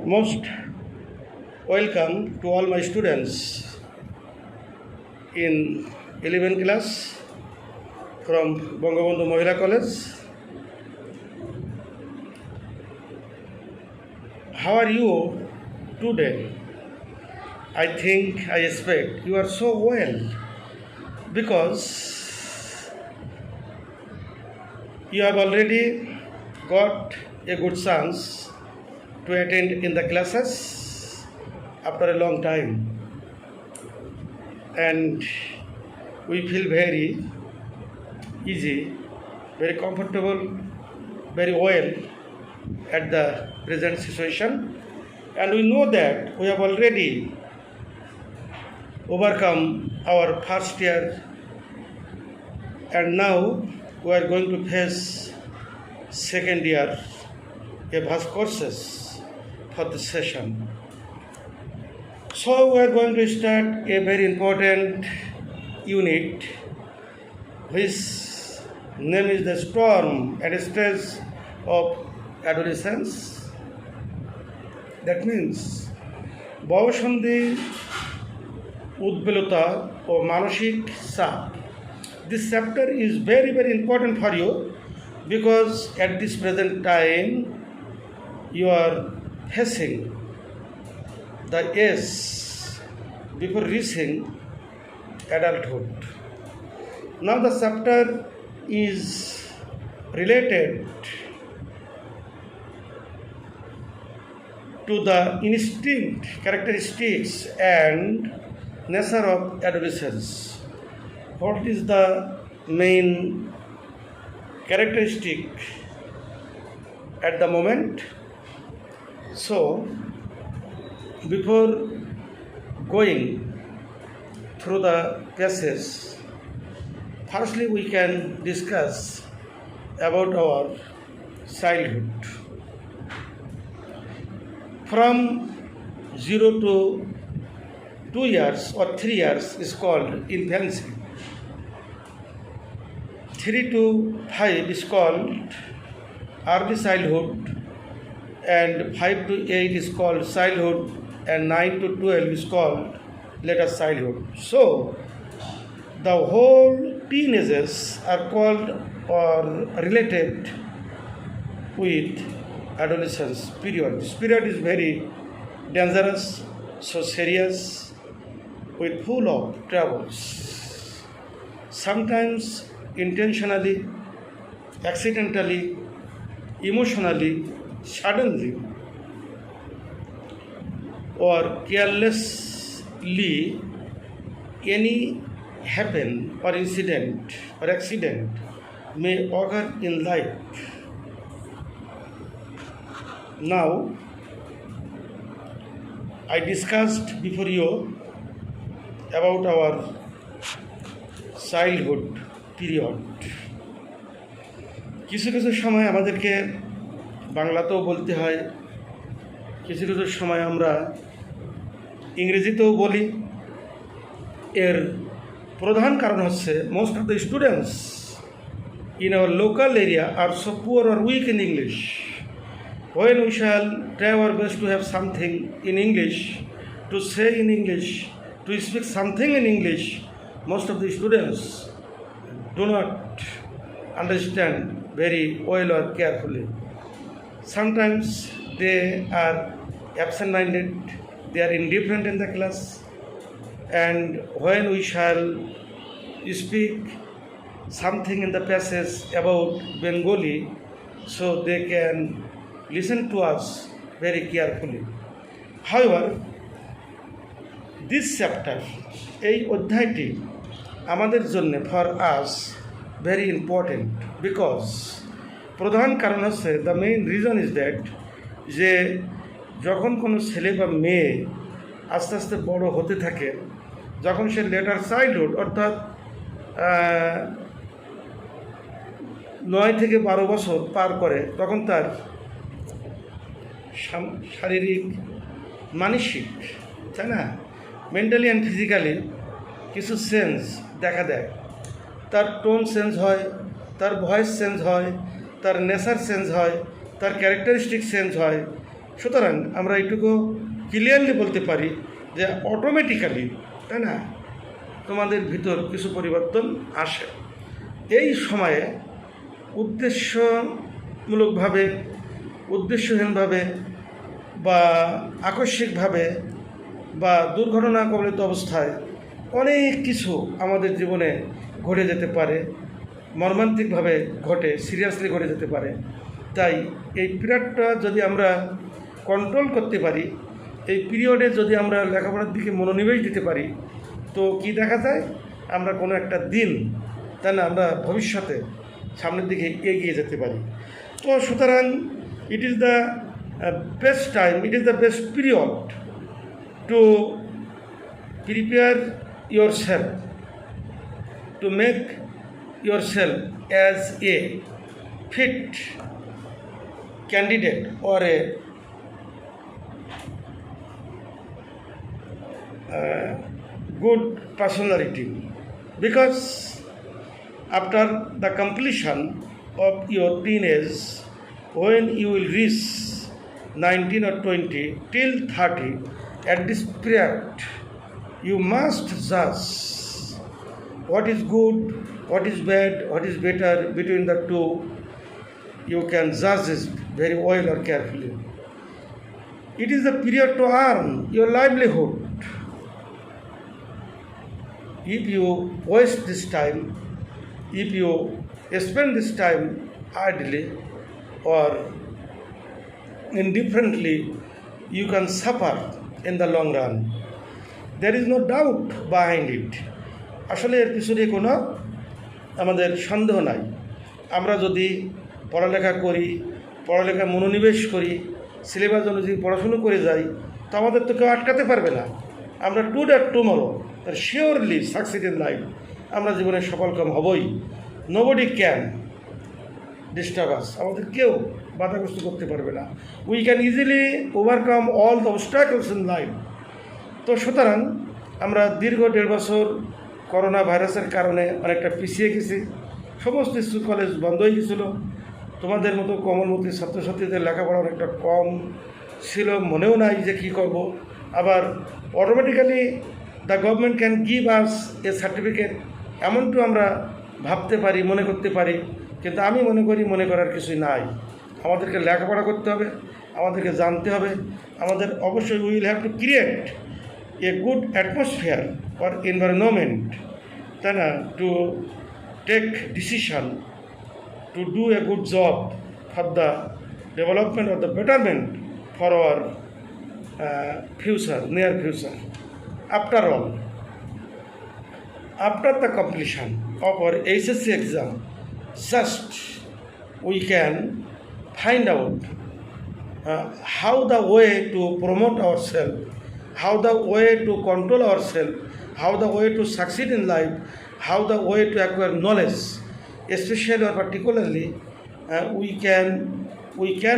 Most welcome to all my students in 11th class from Bangabandhu Mohila College. How are you today? I think, I expect you are so well because you have already got a good chance to attend in the classes after a long time, and we feel very easy, very comfortable, very well at the present situation, and we know that we have already overcome our first year, and now we are going to face second year, a vast courses for this session. So we are going to start a very important unit which name is the storm and stress of adolescence. That means bhawasandhi, udbelota or manashik sap. This chapter is very important for you because at this present time you are facing the age before reaching adulthood. Now the chapter is related to the instinct, characteristics and nature of adolescence. What is the main characteristic at the moment? So, before going through the passage, firstly we can discuss about our childhood. From 0 to 2 years or 3 years is called infancy. 3 to 5 is called early childhood, and 5 to 8 is called childhood, and 9 to 12 is called later childhood. So, the whole teenagers are called or related with adolescence period. This period is very dangerous, so serious, with full of troubles. Sometimes intentionally, accidentally, emotionally, suddenly or carelessly, any happen or incident or accident may occur in life. Now, I discussed before you about our childhood period. কিছু সময় আমাদেরকে বাংলাতেও বলতে হয়, কিছু সময় আমরা ইংরেজিতেও বলি। এর প্রধান কারণ হচ্ছে most of the students in our local area are so poor or weak in English. When we shall try our best to have something in English, to say in English, to speak something in English, most of the students do not understand very well or carefully. Sometimes they are absent-minded, they are indifferent in the class, and when we shall speak something in the passage about Bengali, so they can listen to us very carefully. However, this chapter, এই অধ্যায়টি আমাদের জন্য for us very important because প্রধান কারণ হচ্ছে the main reason is that যে যখন কোনো ছেলে বা মেয়ে আস্তে আস্তে বড় হতে থাকে, যখন সে লেটার চাইল্ডহুড অর্থাৎ 9 থেকে 12 বছর পার করে, তখন তার শারীরিক, মানসিক, তাই না, মেন্টালি অ্যান্ড ফিজিক্যালি কিছু চেঞ্জ দেখা দেয়। তার টোন চেঞ্জ হয়, তার ভয়েস চেঞ্জ হয়, তার নেচার চেঞ্জ হয়, তার ক্যারেক্টারিস্টিক চেঞ্জ হয়, সুতরাং আমরা এইটুকু ক্লিয়ারলি বলতে পারি যে অটোমেটিক্যালি, তাই না, তোমাদের ভিতর কিছু পরিবর্তন আসে। এই সময়ে উদ্দেশ্যমূলকভাবে, উদ্দেশ্যহীনভাবে বা আকস্মিকভাবে বা দুর্ঘটনা কবলিত অবস্থায় অনেক কিছু আমাদের জীবনে ঘটে যেতে পারে, মর্মান্তিকভাবে ঘটে, সিরিয়াসলি ঘটে যেতে পারে। তাই এই পিরিয়ডটা যদি আমরা কন্ট্রোল করতে পারি, এই পিরিয়ডে যদি আমরা লেখাপড়ার দিকে মনোনিবেশ দিতে পারি, তো কি দেখা যায়, আমরা কোনো একটা দিন, তাই না, আমরা ভবিষ্যতে সামনের দিকে এগিয়ে যেতে পারি। তো সুতরাং it is the best time, it is the best period to prepare yourself, to make yourself as a fit candidate or a good personality, because after the completion of your teenage, when you will reach 19 or 20 till 30, at this period you must judge what is good, what is bad, what is better between the two. You can judge this very well or carefully. It is the period to earn your livelihood. If you waste this time, if you spend this time idly or indifferently, you can suffer in the long run. There is no doubt behind it. আসলে এর পিছনে কোনো আমাদের সন্দেহ নাই। আমরা যদি পড়ালেখা করি, পড়ালেখায় মনোনিবেশ করি, সিলেবাস অনুযায়ী পড়াশুনো করে যাই, তো আমাদের তো কেউ আটকাতে পারবে না। আমরা টুডে আর tomorrow surely succeed in life, আমরা জীবনে সফলকাম হবই। নোবডি ক্যান ডিস্টার্ব আস, আমাদের কেউ বাধাগ্রস্ত করতে পারবে না। We can easily overcome all the obstacles in life. তো সুতরাং আমরা দীর্ঘ 1.5 বছর করোনা ভাইরাসের কারণে অনেকটা পিছিয়ে গেছি, সমস্ত স্কুল কলেজ বন্ধ হয়ে গেছিল। তোমাদের মতো কমলমতি ছাত্রছাত্রীদের লেখাপড়া অনেকটা কম ছিল, মনেও নাই যে কী করব। আবার automatically the government can give us A certificate, এমনটাও আমরা ভাবতে পারি, মনে করতে পারি। কিন্তু আমি মনে করি মনে করার কিছুই নাই। আমাদেরকে লেখাপড়া করতে হবে, আমাদেরকে জানতে হবে, আমাদের অবশ্যই will have to create a good atmosphere or environment, তাই না, to take decision, to do a good job for the development or the betterment for our future, near future. After all, after the completion of our HSC exam, just we can find out how the way to promote ourselves, how the way to control ourselves, how the way to succeed in life, how the way to acquire knowledge, especially or particularly we can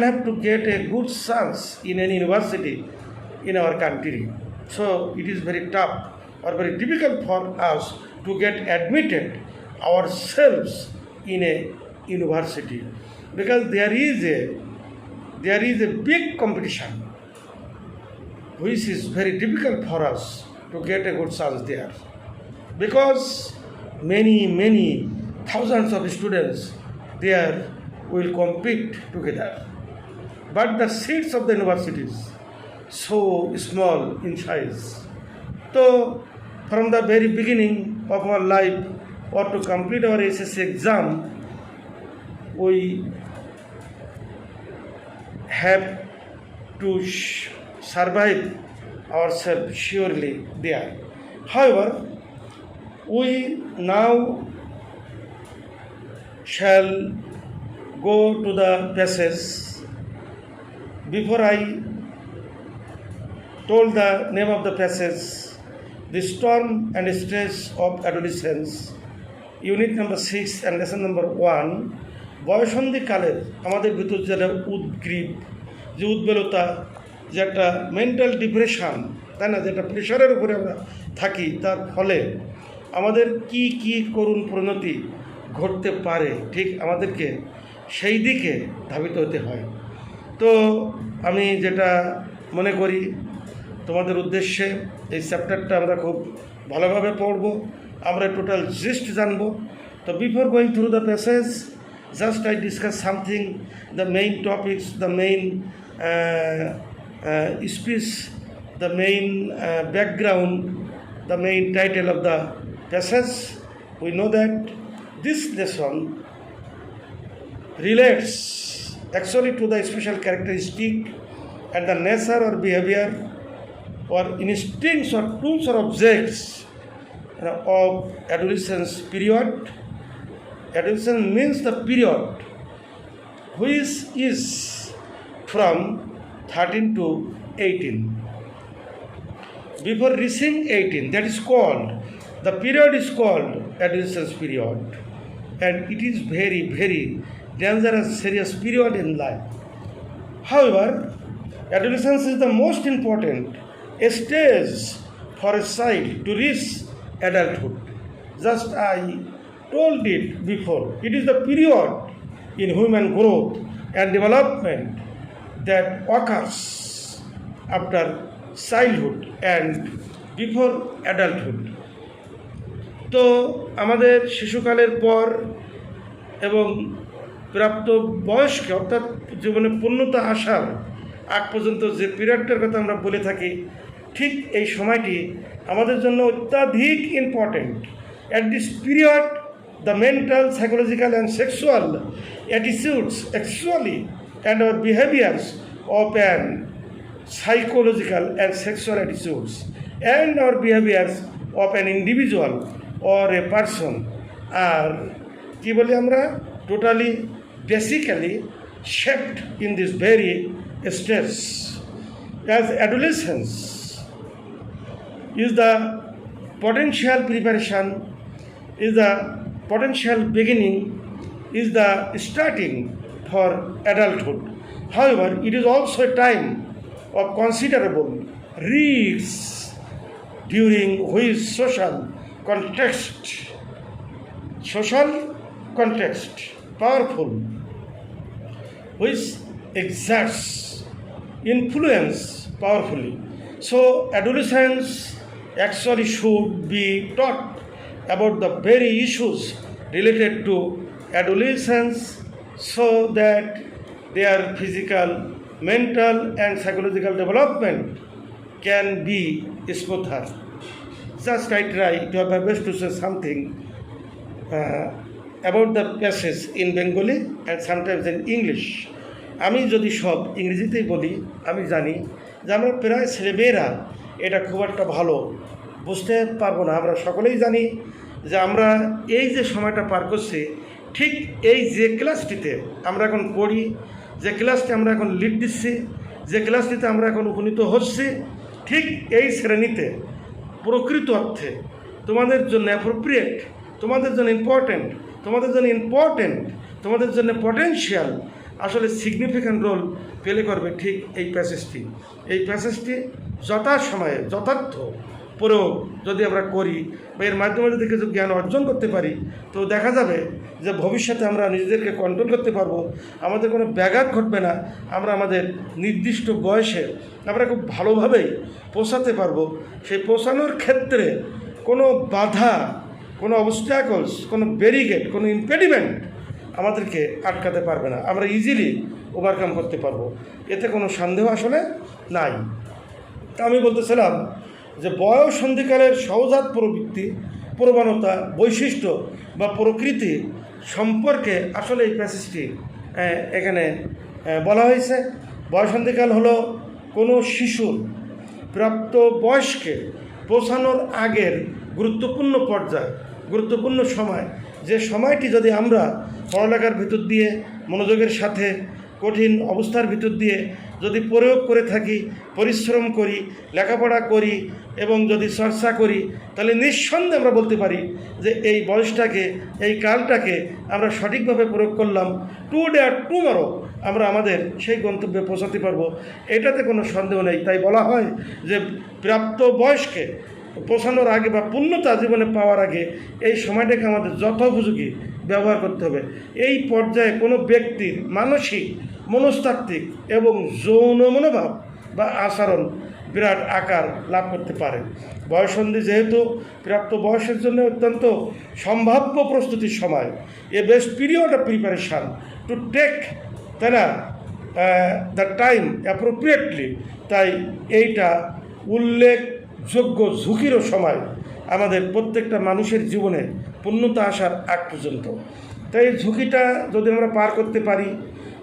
have to get a good chance in any university in our country. So it is very tough or very difficult for us to get admitted ourselves in a university, because there is a big competition which is very difficult for us to get a good chance there, because many thousands of students there will compete together, but the seats of the universities so small in size. So from the very beginning of our life, or to complete our SSC exam, we have to survive ourselves surely there. However, we now shall go to the passage. Before I told the name of the passage, the storm and stress of adolescence, unit number 6 and lesson number 1, বয়সন্ধিকালের আমাদের ভিতর যেটা উদ্গ্রীব, যে উদ্বেলতা, যে একটা mental depression, তাই না, যেটা প্রেশারের উপরে আমরা থাকি, তার ফলে আমাদের কি কি করুণ পরিণতি ঘটতে পারে, ঠিক আমাদেরকে সেই দিকে ধাবিত হতে হয়। তো আমি যেটা মনে করি তোমাদের উদ্দেশ্যে এই চ্যাপ্টারটা আমরা খুব ভালোভাবে পড়ব, আমরা টোটাল জিস্ট জানব। তো before going through the passage, just I discuss something, the main topics, the main speech, the main background, the main title of the passage. We know that this lesson relates actually to the special characteristic and the nature or behavior or instincts or tools or objects of adolescence period. Adolescence means the period which is from 13 to 18. Before reaching 18, that is called, the period is called adolescence period, and it is very, very dangerous, serious period in life. However, adolescence is the most important stage for a child to reach adulthood. Just I told it before, it is the period in human growth and development that occurs after childhood and before adulthood. তো আমাদের শিশুকালের পর এবং প্রাপ্ত বয়স্কে অর্থাৎ জীবনে পূর্ণতা আসার আগ পর্যন্ত যে পিরিয়ডটার কথা আমরা বলে থাকি, ঠিক এই সময়টি আমাদের জন্য অত্যাধিক important. At this period the mental, psychological and sexual attitudes actually and our behaviours of an psychological and sexual attitudes and our behaviors of an individual or a person are কি বলি আমরা totally basically shaped in this very stage. As adolescence is the potential preparation, is the potential beginning, is the starting for adulthood. However, it is also a time of considerable risks during which social context powerful, which exerts influence powerfully. So adolescents actually should be taught about the very issues related to adolescence so that their physical, mental and psychological development can be smoother. Just I try to have my best to say something about the passage in Bengali and sometimes in English. আমি যদি সব ইংরেজিতেই বলি, আমি জানি যে আমরা প্রায় ছেলেমেয়েরা এটা খুব একটা ভালো বুঝতে পারবো না। আমরা সকলেই জানি যে আমরা এই যে সময়টা পার করছি, ঠিক এই যে ক্লাসটিতে আমরা এখন পড়ি, যে ক্লাসটি আমরা এখন লিড দিচ্ছি, যে ক্লাসটিতে আমরা এখন উপনীত হচ্ছি, ঠিক এই শ্রেণীতে প্রকৃত অর্থে তোমাদের জন্য অ্যাপ্রোপ্রিয়েট, তোমাদের জন্য ইম্পর্ট্যান্ট, তোমাদের জন্য পটেনশিয়াল আসলে সিগনিফিক্যান্ট রোল প্লে করবে ঠিক এই প্যাসেজটি যথাসময়ে যথার্থ প্রয়োগ যদি আমরা করি বা এর মাধ্যমে যদি কিছু জ্ঞান অর্জন করতে পারি, তো দেখা যাবে যে ভবিষ্যতে আমরা নিজেদেরকে কন্ট্রোল করতে পারবো, আমাদের কোনো ব্যাঘাত ঘটবে না, আমরা আমাদের নির্দিষ্ট বয়সে আমরা খুব ভালোভাবেই পৌঁছাতে পারবো। সেই পৌঁছানোর ক্ষেত্রে কোনো বাধা, কোনো অবস্ট্যাকলস, কোনো ব্যারিকেড, কোনো ইম্পেডিমেন্ট আমাদেরকে আটকাতে পারবে না, আমরা ইজিলি ওভারকাম করতে পারবো, এতে কোনো সন্দেহ আসলে নাই। তা আমি বলতেছিলাম যে বয়স সন্ধিকালের সহজাত প্রবণতা, বৈশিষ্ট্য বা প্রকৃতি সম্পর্কে আসলে এই প্যাসেজটি এখানে বলা হয়েছে। বয়সন্ধিকাল হলো কোনো শিশুর প্রাপ্ত বয়সকে পৌঁছানোর আগের গুরুত্বপূর্ণ পর্যায়, গুরুত্বপূর্ণ সময়, যে সময়টি যদি আমরা পড়ালেখার ভিতর দিয়ে মনোযোগের সাথে কঠিন অবস্থার ভিতর দিয়ে যদি প্রয়োগ করে থাকি, পরিশ্রম করি, লেখাপড়া করি এবং যদি চর্চা করি, তাহলে নিঃসন্দেহে আমরা বলতে পারি যে এই বয়সটাকে, এই কালটাকে আমরা সঠিকভাবে প্রয়োগ করলাম, টুডে আর টুমরো আমরা আমাদের সেই গন্তব্যে পৌঁছাতে পারবো, এটাতে কোনো সন্দেহ নেই। তাই বলা হয় যে প্রাপ্ত বয়সকে পৌঁছানোর আগে বা পূর্ণতা জীবনে পাওয়ার আগে এই সময়টাকে আমাদের যথোপযোগী ব্যবহার করতে হবে। এই পর্যায়ে কোনো ব্যক্তির মানসিক, মনস্তাত্ত্বিক এবং যৌন মনোভাব বা আচরণ বিরাট আকার লাভ করতে পারে। বয়ঃসন্ধি যেহেতু প্রাপ্ত বয়সের জন্য অত্যন্ত সম্ভাব্য প্রস্তুতির সময়, a best period of preparation to take, তাই না, দ্য টাইম অ্যাপ্রোপ্রিয়েটলি। তাই এইটা উল্লেখযোগ্য ঝুঁকিরও সময় আমাদের প্রত্যেকটা মানুষের জীবনে পূর্ণতা আসার আগ পর্যন্ত। তাই এই ঝুঁকিটা যদি আমরা পার করতে পারি,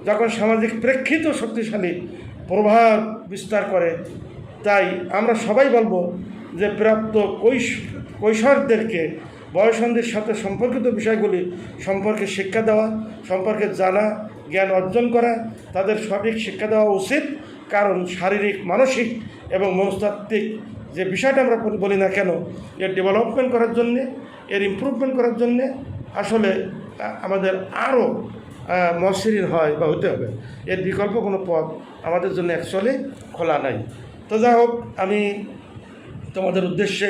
যখন সামাজিক প্রেক্ষিত শক্তিশালী প্রভাব বিস্তার করে, তাই আমরা সবাই বলবো যে প্রাপ্ত কৈশোরদেরকে বয়ঃসন্ধির সাথে সম্পর্কিত বিষয়গুলি সম্পর্কে শিক্ষা দেওয়া, সম্পর্কে জানা, জ্ঞান অর্জন করা তাদের সঠিক শিক্ষা দেওয়া উচিত। কারণ শারীরিক, মানসিক এবং মনস্তাত্ত্বিক যে বিষয়টা আমরা বলি না কেন, এর ডেভেলপমেন্ট করার জন্যে, এর ইমপ্রুভমেন্ট করার জন্যে আসলে আমাদের আরও মসৃণ হয় বা হতে হবে। এর বিকল্প কোনো পথ আমাদের জন্য অ্যাকচুয়ালি খোলা নাই। তো যাই হোক, আমি তোমাদের উদ্দেশ্যে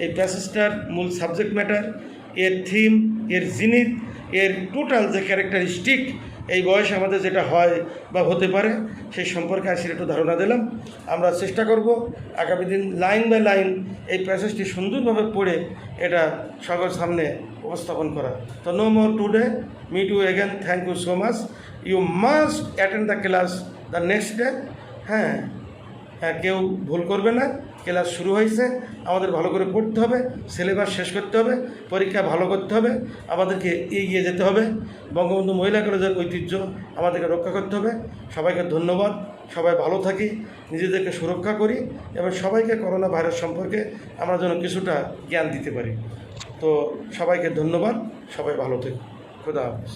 এই প্যাসেজটার মূল সাবজেক্ট ম্যাটার, এর থিম, এর জিনিস, এর টোটাল যে ক্যারেক্টারিস্টিক এই বয়সে আমাদের যেটা হয় বা হতে পারে সেই সম্পর্কে আসলে একটু ধারণা দিলাম। আমরা চেষ্টা করব আগামী দিন লাইন বাই লাইন এই প্যাসেজটি সুন্দরভাবে পড়ে এটা সবার সামনে উপস্থাপন করা। তো no more today, meet you again, thank you so much. You must attend the class the next day. হ্যাঁ, কেউ ভুল করবে না। ক্লাস শুরু হয়েছে, আমাদের ভালো করে পড়তে হবে, সিলেবাস শেষ করতে হবে, পরীক্ষা ভালো করতে হবে, আমাদেরকে এগিয়ে যেতে হবে। বঙ্গবন্ধু মহিলা কলেজের ঐতিহ্য আমাদেরকে রক্ষা করতে হবে। সবাইকে ধন্যবাদ। সবাই ভালো থাকি, নিজেদেরকে সুরক্ষা করি এবং সবাইকে করোনা ভাইরাস সম্পর্কে আমরা যেন কিছুটা জ্ঞান দিতে পারি। তো সবাইকে ধন্যবাদ, সবাই ভালো থাকি। খোদা হাফেজ।